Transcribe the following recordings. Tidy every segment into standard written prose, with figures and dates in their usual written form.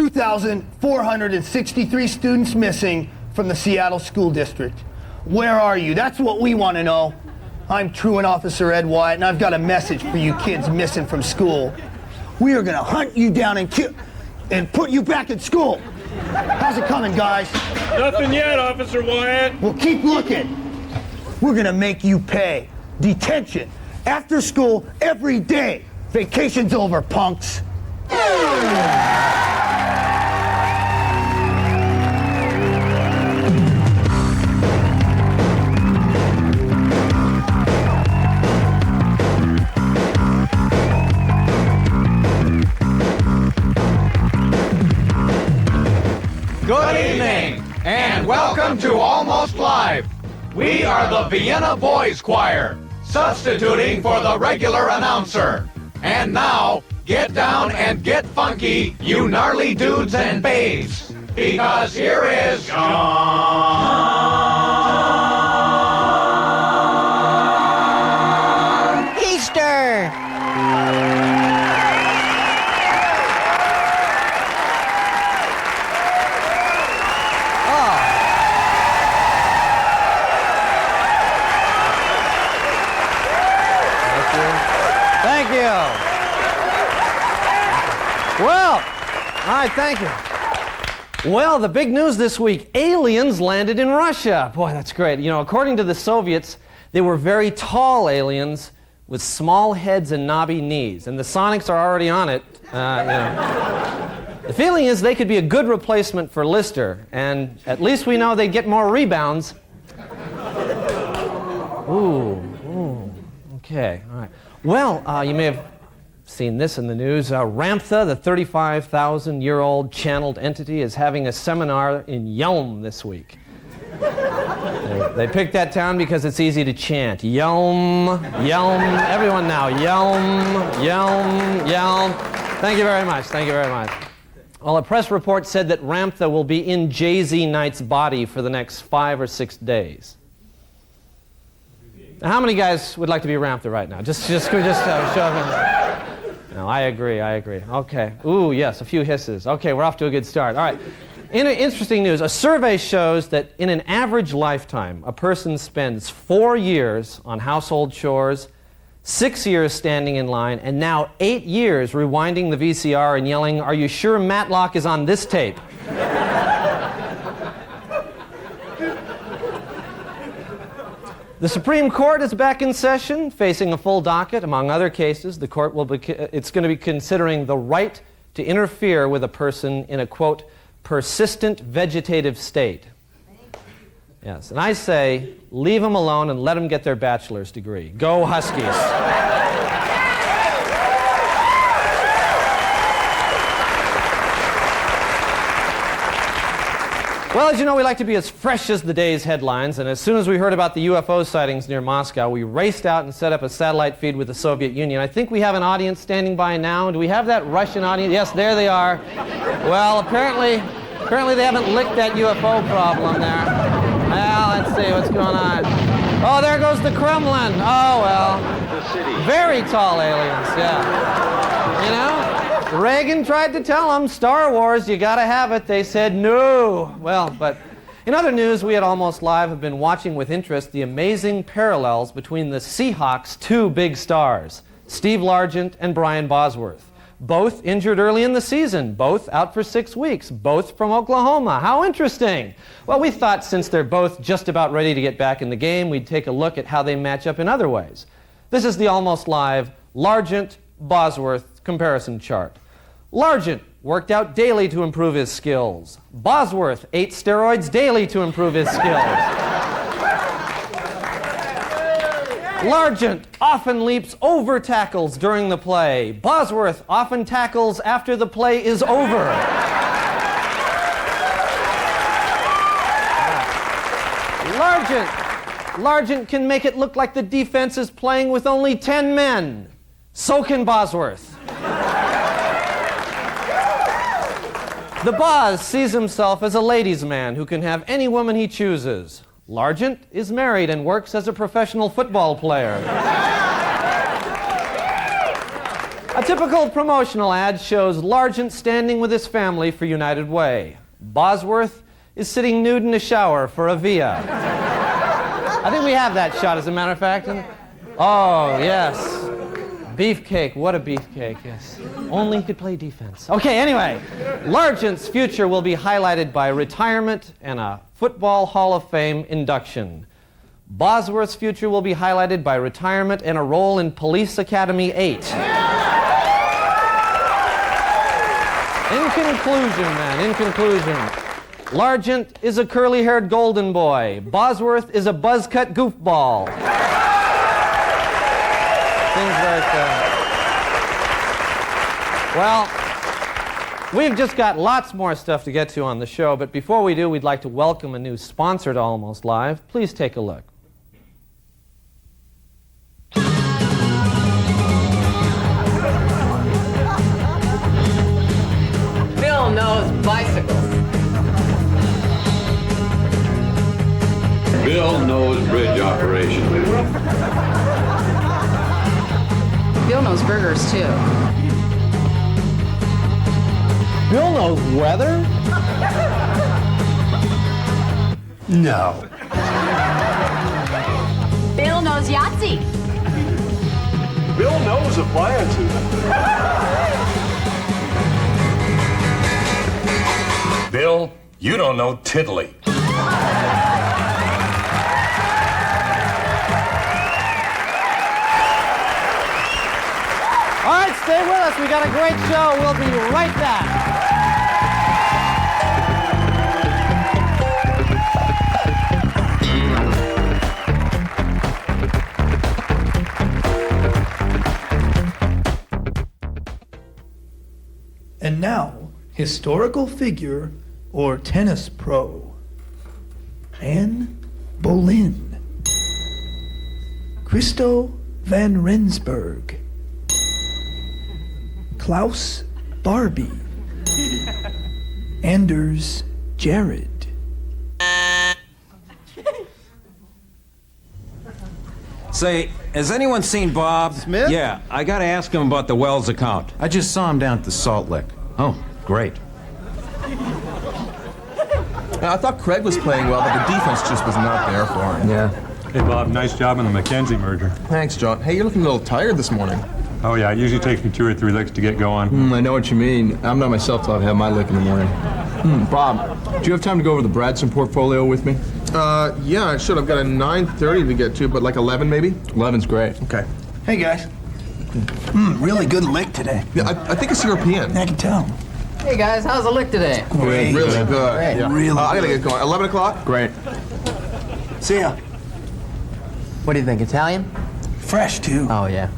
2,463 students missing from the Seattle School District. Where are you? That's what we want to know. I'm Truant Officer Ed Wyatt, and I've got a message for you kids missing from school. We are going to hunt you down and put you back in school. How's it coming, guys? Nothing yet, Officer Wyatt. Well, keep looking. We're going to make you pay. Detention. After school, every day. Vacation's over, punks. Good evening, and welcome to Almost Live. We are the Vienna Boys Choir, substituting for the regular announcer. And now, get down and get funky, you gnarly dudes and babes, because here is Keister! Thank you. Well, all right, thank you. Well, the big news this week, aliens landed in Russia. Boy, that's great. You know, according to the Soviets, they were very tall aliens with small heads and knobby knees, and the Sonics are already on it. The feeling is they could be a good replacement for Lister, and at least we know they'd get more rebounds. Ooh, okay, all right. Well, you may have seen this in the news. Ramtha, the 35,000-year-old channeled entity, is having a seminar in Yelm this week. They picked that town because it's easy to chant. Yelm, Yelm, everyone now. Yelm, Yelm, Yelm. Thank you very much, thank you very much. Well, a press report said that Ramtha will be in Jay-Z Knight's body for the next 5 or 6 days. Now, how many guys would like to be Ramtha right now? Just show up. No, I agree. Okay. Ooh, yes, a few hisses. Okay, we're off to a good start. All right. Interesting news. A survey shows that in an average lifetime, a person spends 4 years on household chores, 6 years standing in line, and now 8 years rewinding the VCR and yelling, "Are you sure Matlock is on this tape?" The Supreme Court is back in session, facing a full docket. Among other cases, the court it's going to be considering the right to interfere with a person in a, quote, persistent vegetative state. Yes, and I say, leave them alone and let them get their bachelor's degree. Go Huskies. Well, as you know, we like to be as fresh as the day's headlines, and as soon as we heard about the UFO sightings near Moscow, we raced out and set up a satellite feed with the Soviet Union. I think we have an audience standing by now. Do we have that Russian audience? Yes, there they are. Well, apparently they haven't licked that UFO problem there. Well, let's see what's going on. Oh, there goes the Kremlin. Oh, well. Very tall aliens, yeah. You know? Reagan tried to tell them, Star Wars, you gotta have it. They said no. Well, but in other news, we at Almost Live have been watching with interest the amazing parallels between the Seahawks' two big stars, Steve Largent and Brian Bosworth. Both injured early in the season, both out for 6 weeks, both from Oklahoma. How interesting. Well, we thought since they're both just about ready to get back in the game, we'd take a look at how they match up in other ways. This is the Almost Live Largent-Bosworth comparison chart. Largent worked out daily to improve his skills. Bosworth ate steroids daily to improve his skills. Largent often leaps over tackles during the play. Bosworth often tackles after the play is over. Largent can make it look like the defense is playing with only 10 men. So can Bosworth. The Boz sees himself as a ladies' man who can have any woman he chooses. Largent is married and works as a professional football player. A typical promotional ad shows Largent standing with his family for United Way. Bosworth is sitting nude in a shower for a Via. I think we have that shot, as a matter of fact. Oh, yes. Beefcake. What a beefcake, yes. Only he could play defense. Okay, anyway. Largent's future will be highlighted by retirement and a Football Hall of Fame induction. Bosworth's future will be highlighted by retirement and a role in Police Academy 8. In conclusion, Largent is a curly-haired golden boy. Bosworth is a buzz-cut goofball. Things like Well, we've just got lots more stuff to get to on the show, but before we do, we'd like to welcome a new sponsor to Almost Live. Please take a look. Bill knows bicycles. Bill knows bridge operation. Bill knows burgers, too. Bill knows weather? No. Bill knows Yahtzee. Bill knows appliances. Bill, you don't know tiddly. All right, stay with us. We got a great show. We'll be right back. And now, historical figure or tennis pro. Anne Boleyn. Christo van Rensburg. Klaus Barbie. Anders Jared. Say, has anyone seen Bob? Smith? Yeah, I gotta ask him about the Wells account. I just saw him down at the Salt Lick. Oh, great. I thought Craig was playing well, but the defense just was not there for him. Yeah. Hey, Bob, nice job on the McKenzie merger. Thanks, John. Hey, you're looking a little tired this morning. Oh, yeah, it usually takes me 2 or 3 licks to get going. I know what you mean. I'm not myself till I've had my lick in the morning. Bob, do you have time to go over the Bradson portfolio with me? Yeah, I should. I've got a 9:30 to get to, but like 11 maybe? 11's great. Okay. Hey guys. Really good lick today. Yeah, I think it's European. I can tell. Hey, guys, how's the lick today? Great. Really good. Great. Yeah. Really I gotta good. get going. 11 o'clock? Great. See ya. What do you think, Italian? Fresh too. Oh, yeah.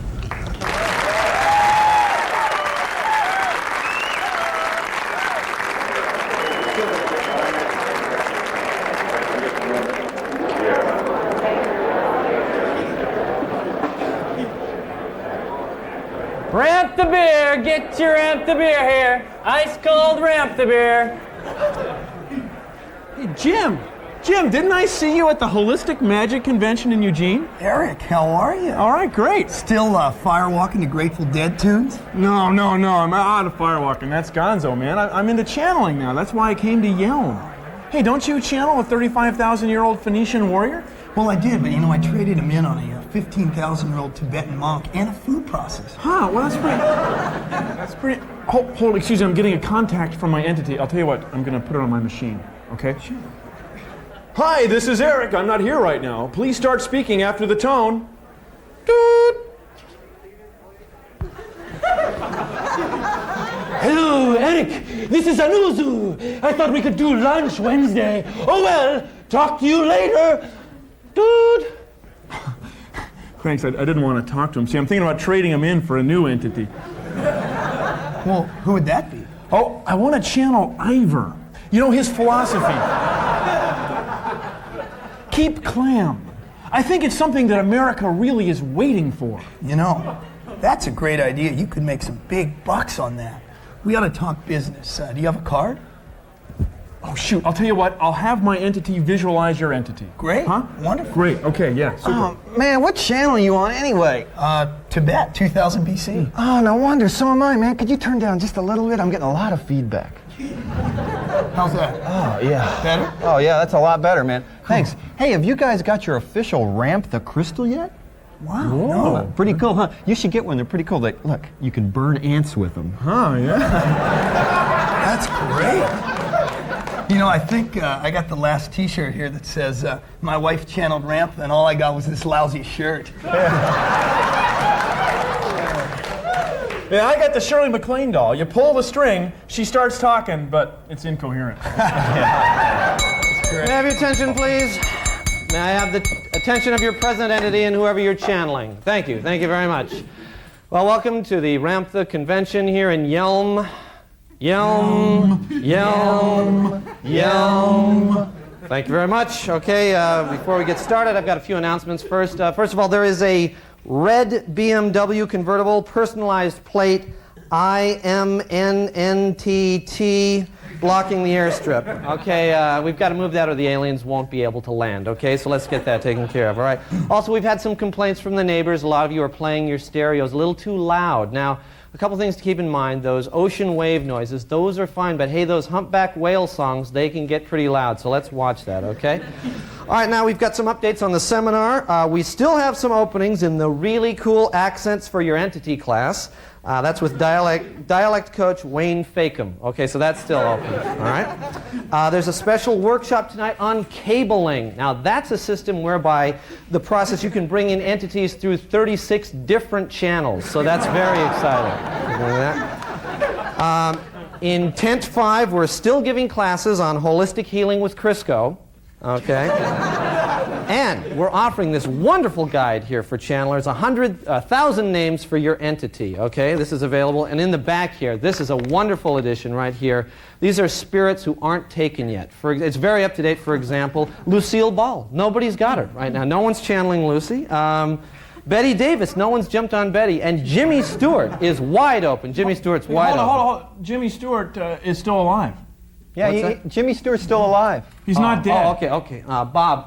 Ramp the beer, get your ramp the beer here. Ice cold ramp the beer. Hey, Jim, didn't I see you at the Holistic Magic Convention in Eugene? Eric, how are you? All right, great. Still firewalking the Grateful Dead tunes? No, I'm out of firewalking. That's gonzo, man. I'm into channeling now. That's why I came to Yelm. Hey, don't you channel a 35,000-year-old Phoenician warrior? Well, I did, but I traded him in on a 15,000-year-old Tibetan monk and a food processor. Huh, well, that's pretty... Hold, excuse me, I'm getting a contact from my entity. I'll tell you what, I'm going to put it on my machine, okay? Sure. Hi, this is Eric. I'm not here right now. Please start speaking after the tone. Doot. Hello, Eric. This is Anuzu. I thought we could do lunch Wednesday. Oh, well, talk to you later. Dude. Thanks, I didn't want to talk to him. See, I'm thinking about trading him in for a new entity. Well, who would that be? Oh, I want to channel Ivor. You know, his philosophy. Keep clam. I think it's something that America really is waiting for. That's a great idea. You could make some big bucks on that. We ought to talk business. Do you have a card? Oh, shoot. I'll tell you what. I'll have my entity visualize your entity. Great. Huh? Wonderful. Great. Okay, yeah. Super. Oh, man, what channel are you on anyway? Tibet, 2000 BC. Oh, no wonder. So am I, man. Could you turn down just a little bit? I'm getting a lot of feedback. How's that? Oh, yeah. Better? Oh, yeah, that's a lot better, man. Thanks. Hey, have you guys got your official ramp the crystal yet? Wow. No. Pretty cool, huh? You should get one. They're pretty cool. Like, look, you can burn ants with them. Huh, yeah. That's great. You know, I think I got the last T-shirt here that says, my wife channeled Ramp, and all I got was this lousy shirt. Yeah, I got the Shirley MacLaine doll. You pull the string, she starts talking, but it's incoherent. May I have your attention, please? May I have the attention of your present entity and whoever you're channeling? Thank you. Thank you very much. Well, welcome to the Ramtha convention here in Yelm. Yelm. Yelm. Yelm. Thank you very much. Okay, before we get started, I've got a few announcements first. First of all, there is a red BMW convertible personalized plate IMNNTT blocking the airstrip. Okay, we've got to move that or the aliens won't be able to land. Okay, so let's get that taken care of, all right? Also, we've had some complaints from the neighbors. A lot of you are playing your stereos a little too loud. Now, a couple things to keep in mind. Those ocean wave noises, those are fine, but hey, those humpback whale songs, they can get pretty loud, so let's watch that, okay? All right, now we've got some updates on the seminar. We still have some openings in the really cool Accents for Your Entity class. That's with dialect coach Wayne Fakem. Okay, so that's still open, all right? There's a special workshop tonight on cabling. Now, that's a system whereby the process, you can bring in entities through 36 different channels, so that's very exciting. In Tent 5, we're still giving classes on holistic healing with Crisco, okay? And we're offering this wonderful guide here for channelers, 1,000 names for your entity, okay? This is available. And in the back here, this is a wonderful edition right here. These are spirits who aren't taken yet. It's very up to date. For example, Lucille Ball. Nobody's got her right now. No one's channeling Lucy. Betty Davis. No one's jumped on Betty. And Jimmy Stewart is wide open. Jimmy Stewart's wide open. Hold on. Jimmy Stewart is still alive. Yeah, Jimmy Stewart's still alive. He's not dead. Oh, okay. Bob,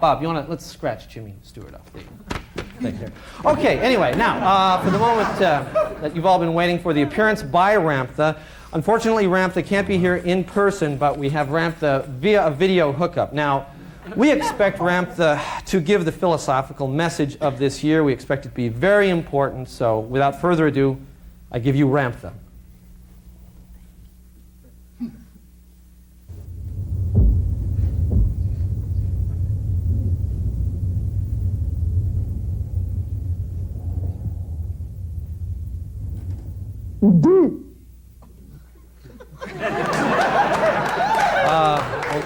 let's scratch Jimmy Stewart off. Thank you. Okay, anyway, now, for the moment that you've all been waiting for, the appearance by Ramtha. Unfortunately, Ramtha can't be here in person, but we have Ramtha via a video hookup. Now, we expect Ramtha to give the philosophical message of this year. We expect it to be very important, so without further ado, I give you Ramtha.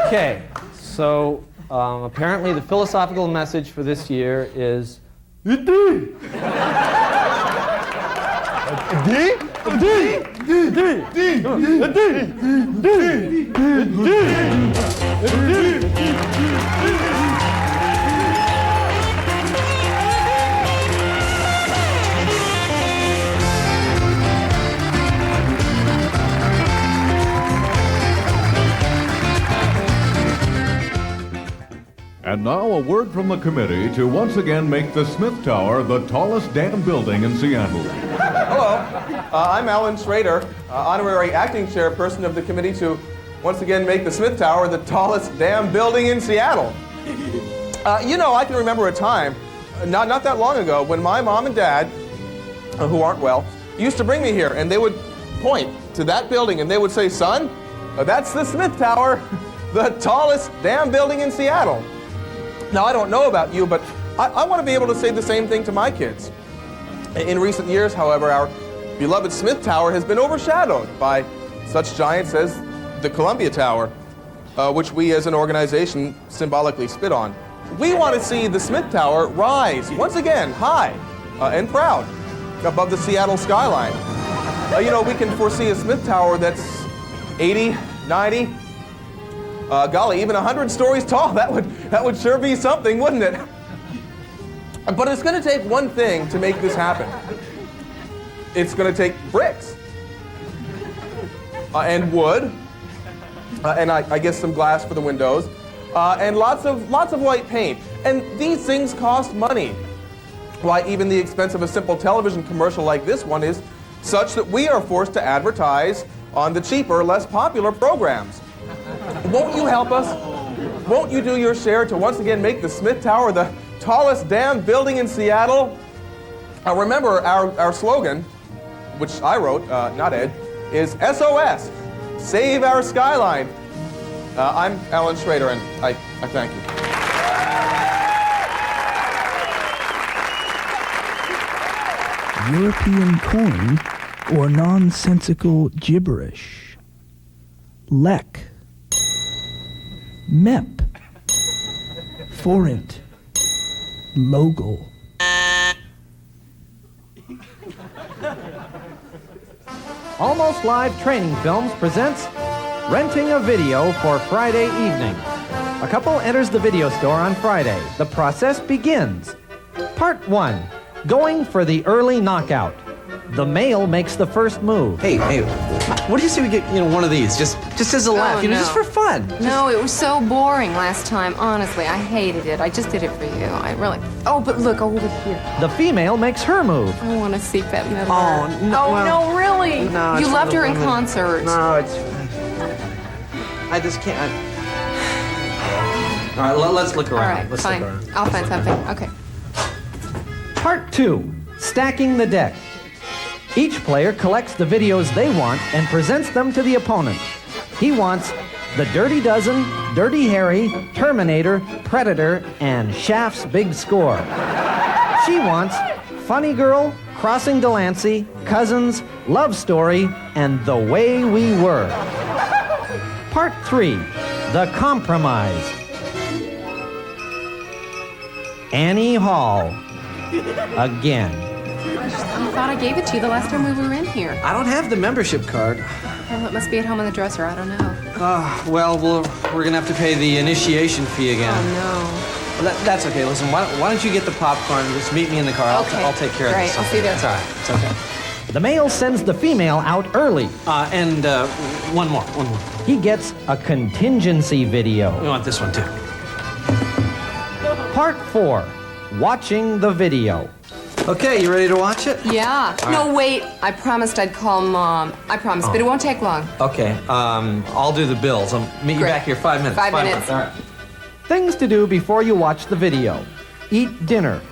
Okay, so apparently the philosophical message for this year is And now a word from the committee to once again make the Smith Tower the tallest damn building in Seattle. Hello, I'm Alan Schrader, honorary acting chairperson of the committee to once again make the Smith Tower the tallest damn building in Seattle. You know, I can remember a time, not that long ago, when my mom and dad, who aren't well, used to bring me here, and they would point to that building, and they would say, son, that's the Smith Tower, the tallest damn building in Seattle. Now, I don't know about you, but I want to be able to say the same thing to my kids. In recent years, however, our beloved Smith Tower has been overshadowed by such giants as the Columbia Tower, which we as an organization symbolically spit on. We want to see the Smith Tower rise once again high and proud above the Seattle skyline. You know, we can foresee a Smith Tower that's 80, 90, golly, even 100 stories tall. That would sure be something, wouldn't it? But it's going to take one thing to make this happen. It's going to take bricks and wood and I guess some glass for the windows, and lots of white paint. And these things cost money. Why, even the expense of a simple television commercial like this one is such that we are forced to advertise on the cheaper, less popular programs. Won't you help us? Won't you do your share to once again make the Smith Tower the tallest damn building in Seattle? Remember, our slogan, which I wrote, not Ed, is SOS, Save Our Skyline. I'm Alan Schrader, and I thank you. European coin or nonsensical gibberish. Lek. Mep. Forint. Logal. Almost Live Training Films presents Renting a Video for Friday Evening. A couple enters the video store on Friday. The process begins. Part 1. Going for the early knockout. The male makes the first move. Hey, what do you say we get, one of these? Just as a laugh, just for fun. No, it was so boring last time. Honestly, I hated it. I just did it for you. I really... Oh, but look, over here. The female makes her move. I want to see Bette Midler. Oh, no. Oh, well, no, really? No, you loved her in concert. No, it's... I just can't... All right, let's look around. All right, let's fine. Look around. I'll find something. Okay. Part 2. Stacking the deck. Each player collects the videos they want and presents them to the opponent. He wants The Dirty Dozen, Dirty Harry, Terminator, Predator, and Shaft's Big Score. She wants Funny Girl, Crossing Delancey, Cousins, Love Story, and The Way We Were. Part 3. The Compromise. Annie Hall. Again. I thought I gave it to you the last time we were in here. I don't have the membership card. Well, it must be at home on the dresser. I don't know. Well, we're going to have to pay the initiation fee again. Oh, no. That's okay. Listen, why don't you get the popcorn? Just meet me in the car. Okay. I'll take care of this. Great. I'll see you there. It's all right. It's okay. The male sends the female out early. And one more. He gets a contingency video. We want this one, too. Part 4. Watching the video. Okay, you ready to watch it? Yeah. All No, right. wait. I promised I'd call Mom. I promised, but it won't take long. Okay, I'll do the bills. I'll meet you Great. back here 5 minutes. 5 minutes. All right. Things to do before you watch the video. Eat dinner.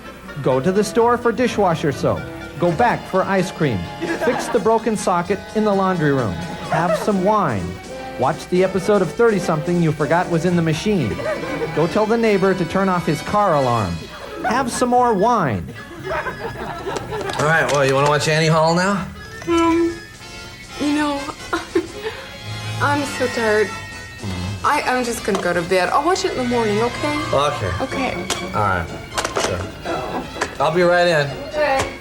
Go to the store for dishwasher soap. Go back for ice cream. Fix the broken socket in the laundry room. Have some wine. Watch the episode of 30-something you forgot was in the machine. Go tell the neighbor to turn off his car alarm. Have some more wine. All right, well, you want to watch Annie Hall now? I'm so tired. I'm just gonna go to bed. I'll watch it in the morning, okay? Okay. Okay. All right. Sure. I'll be right in. Okay.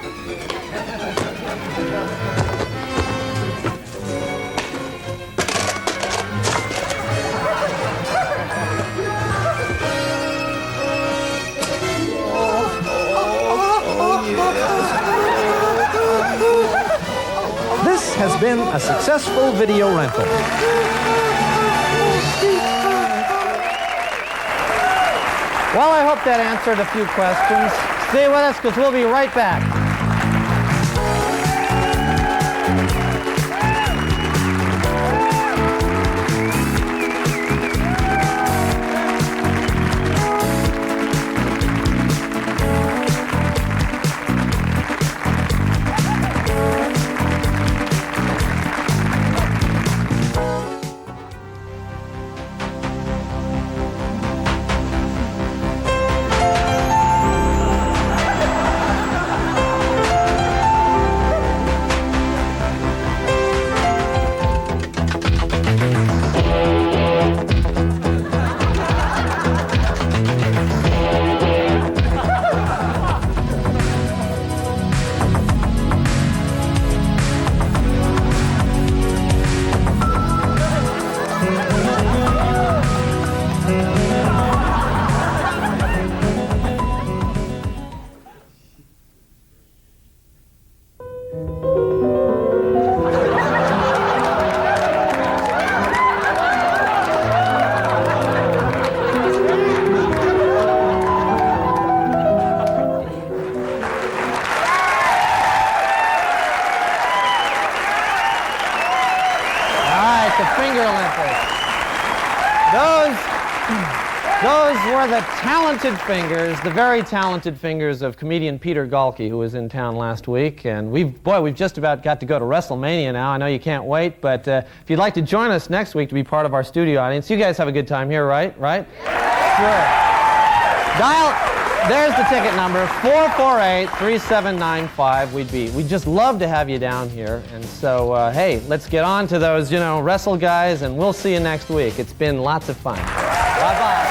This has been a successful video rental. Well, I hope that answered a few questions. Stay with us because we'll be right back. the Finger Olympics. Those were the talented fingers, the very talented fingers of comedian Peter Gaulke, who was in town last week. And we've just about got to go to WrestleMania now. I know you can't wait, but if you'd like to join us next week to be part of our studio audience, you guys have a good time here, right? Sure. There's the ticket number, 448-3795. We'd just love to have you down here. And so, hey, let's get on to those, wrestle guys, and we'll see you next week. It's been lots of fun. Bye-bye.